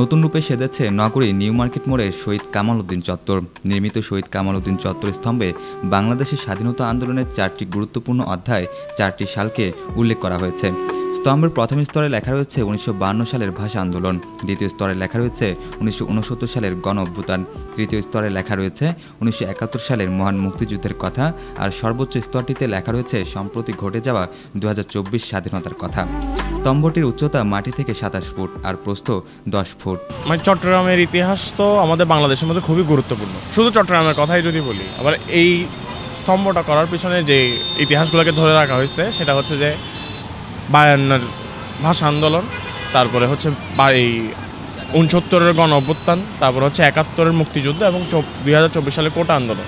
নতুন রূপে সেজেছে নগরী নিউ মার্কেট মোড়ের শহীদ কামাল উদ্দিন চত্বর। নির্মিত শহীদ কামাল উদ্দিন চত্বর স্তম্ভে বাংলাদেশের স্বাধীনতা আন্দোলনের 4টি গুরুত্বপূর্ণ অধ্যায় 4টি সালকে উল্লেখ করা হয়েছে। স্তম্ভের প্রথম স্তরে লেখা রয়েছে 1952 সালের ভাষা আন্দোলন, দ্বিতীয় স্তরে লেখা রয়েছে 1969 সালের গণ অভ্যুত্থান, তৃতীয় স্তরে লেখা রয়েছে 1971 সালের মহান মুক্তিযুদ্ধের কথা, আর সর্বোচ্চ স্তরটিতে লেখা রয়েছে সম্প্রতি ঘটে যাওয়া 2024 স্বাধীনতার কথা। স্তম্ভটির উচ্চতা মাটি থেকে 27 ফুট আর প্রস্থ 10 ফুট। চট্টগ্রামের ইতিহাস তো আমাদের বাংলাদেশের মধ্যে খুবই গুরুত্বপূর্ণ। শুধু চট্টগ্রামের কথাই যদি বলি, আবার এই স্তম্ভটা করার পিছনে যে ইতিহাসগুলোকে ধরে রাখা হয়েছে সেটা হচ্ছে যে 52 ভাষা আন্দোলন, তারপরে হচ্ছে এই 69-এর গণ অভ্যুত্থান, তারপরে হচ্ছে 71-এর মুক্তিযুদ্ধ এবং 2024 সালের কোটা আন্দোলন।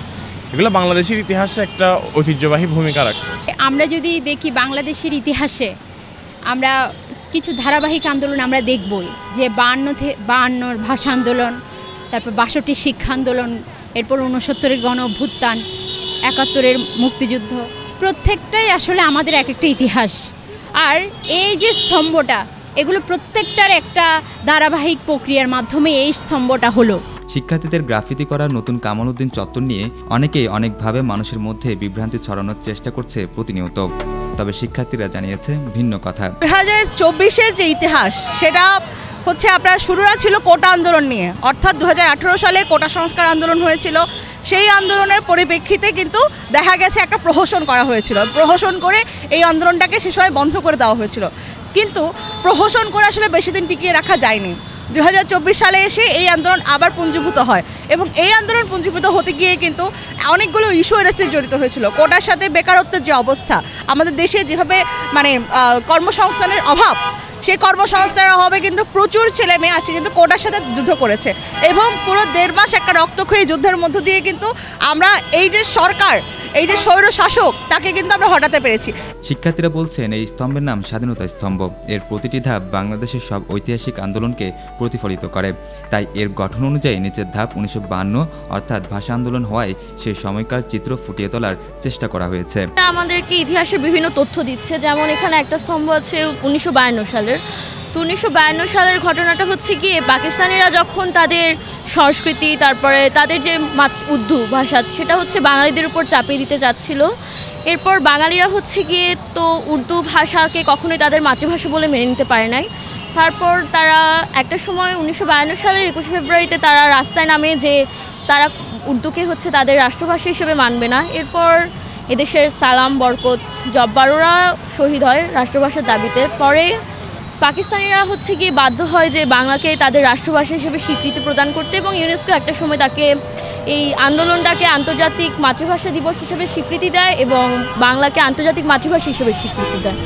এগুলো বাংলাদেশের ইতিহাসে একটা ঐতিহ্যবাহী ভূমিকা রাখছে। আমরা যদি দেখি বাংলাদেশের ইতিহাসে আমরা কিছু ধারাবাহিক আন্দোলন আমরা দেখবই, যে 52-এর ভাষা আন্দোলন, তারপর 62 শিক্ষা আন্দোলন, এরপর 69-এর গণ অভ্যুত্থান, 71-এর মুক্তিযুদ্ধ, প্রত্যেকটাই আসলে আমাদের এক একটা ইতিহাস। আর এই যে স্তম্ভটা, এগুলো প্রত্যেকটার একটা ধারাবাহিক প্রক্রিয়ার মাধ্যমে এই স্তম্ভটা হলো। শিক্ষার্থীদের গ্রাফিতি করা নতুন কামাল উদ্দিন চত্বর নিয়ে অনেকেই অনেকভাবে মানুষের মধ্যে বিভ্রান্তি ছড়ানোর চেষ্টা করছে প্রতিনিয়ত। তবে শিক্ষার্থীরা জানিয়েছে ভিন্ন কথা। 2024-এর যে ইতিহাস সেটা হচ্ছে আপনার শুরুটা ছিল কোটা আন্দোলন নিয়ে, অর্থাৎ 2018 সালে কোটা সংস্কার আন্দোলন হয়েছিল। সেই আন্দোলনের পরিপ্রেক্ষিতে কিন্তু দেখা গেছে একটা প্রহসন করা হয়েছিল, প্রহসন করে এই আন্দোলনটাকে সে সময় বন্ধ করে দেওয়া হয়েছিল। কিন্তু প্রহসন করে আসলে বেশি দিন টিকিয়ে রাখা যায়নি। 2024 সালে এসে এই আন্দোলন আবার পুঞ্জীভূত হয় এবং এই আন্দোলন পুঞ্জীভূত হতে গিয়ে কিন্তু অনেকগুলো ইস্যু এর সাথে জড়িত হয়েছিল। কোটার সাথে বেকারত্বের যে অবস্থা, আমাদের দেশে যেভাবে কর্মসংস্থানের অভাব, সেই কর্মসংস্থানের অভাবে কিন্তু প্রচুর ছেলে মেয়ে আছে কিন্তু কোটার সাথে যুদ্ধ করেছে এবং পুরো 1.5 মাস একটা রক্তক্ষয়ী যুদ্ধের মধ্য দিয়ে কিন্তু আমরা এই যে সরকার, এই যে স্বৈর শাসক, তাকে কিন্তু আমরা হটাতে পেরেছি। শিক্ষার্থীরা বলছেন এই স্তম্ভের নাম স্বাধীনতা স্তম্ভ। এর প্রতিটি ধাপ বাংলাদেশের সব ঐতিহাসিক আন্দোলনকে প্রতিফলিত করে। তাই এর গঠন অনুযায়ী নিচের ধাপ 1952 অর্থাৎ ভাষা আন্দোলন হওয়ায় সেই সময়কার চিত্র ফুটিয়ে তোলার চেষ্টা করা হয়েছে। আমাদেরকে ইতিহাসের বিভিন্ন তথ্য দিচ্ছে, যেমন এখানে একটা স্তম্ভ আছে 1952 সালের। তো 1952 সালের ঘটনাটা হচ্ছে গিয়ে পাকিস্তানিরা যখন তাদের সংস্কৃতি, তারপরে তাদের যে উর্দু ভাষা, সেটা হচ্ছে বাঙালিদের উপর চাপিয়ে দিতে চাচ্ছিল। এরপর বাঙালিরা হচ্ছে গিয়ে তো উর্দু ভাষাকে কখনোই তাদের মাতৃভাষা বলে মেনে নিতে পারে নাই। তারপর তারা একটা সময় 1952 সালের 21 ফেব্রুয়ারিতে তারা রাস্তায় নামে যে তারা উর্দুকে হচ্ছে তাদের রাষ্ট্রভাষা হিসেবে মানবে না। এরপর এদেশের সালাম, বরকত, জব্বাররা শহীদ হয় রাষ্ট্রভাষার দাবিতে। পরে পাকিস্তানিরা হচ্ছে গিয়ে বাধ্য হয় যে বাংলাকে তাদের রাষ্ট্রভাষা হিসেবে স্বীকৃতি প্রদান করতে, এবং ইউনেস্কো একটা সময় তাকে এই আন্দোলনটাকে আন্তর্জাতিক মাতৃভাষা দিবস হিসেবে স্বীকৃতি দেয় এবং বাংলাকে আন্তর্জাতিক মাতৃভাষা হিসেবে স্বীকৃতি দেয়।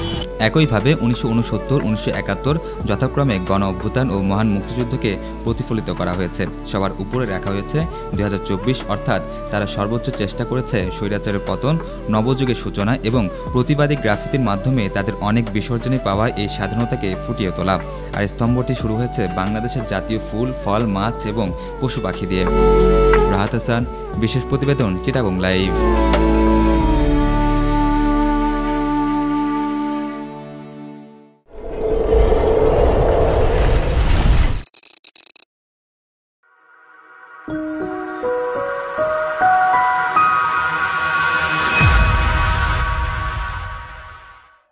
একইভাবে 1969, 1971 যথাক্রমে গণ অভ্যুত্থান ও মহান মুক্তিযুদ্ধকে প্রতিফলিত করা হয়েছে। সবার উপরে রাখা হয়েছে 2024 অর্থাৎ তারা সর্বোচ্চ চেষ্টা করেছে স্বৈরাচারের পতন, নবযুগের সূচনা এবং প্রতিবাদী গ্রাফিতির মাধ্যমে তাদের অনেক বিসর্জনে পাওয়া এই স্বাধীনতাকে ফুটিয়ে তোলা। আর স্তম্ভটি শুরু হয়েছে বাংলাদেশের জাতীয় ফুল, ফল, মাছ এবং পশু পাখি দিয়ে। রাহাত হাসান, বিশেষ প্রতিবেদন, চিটাগং লাইভ।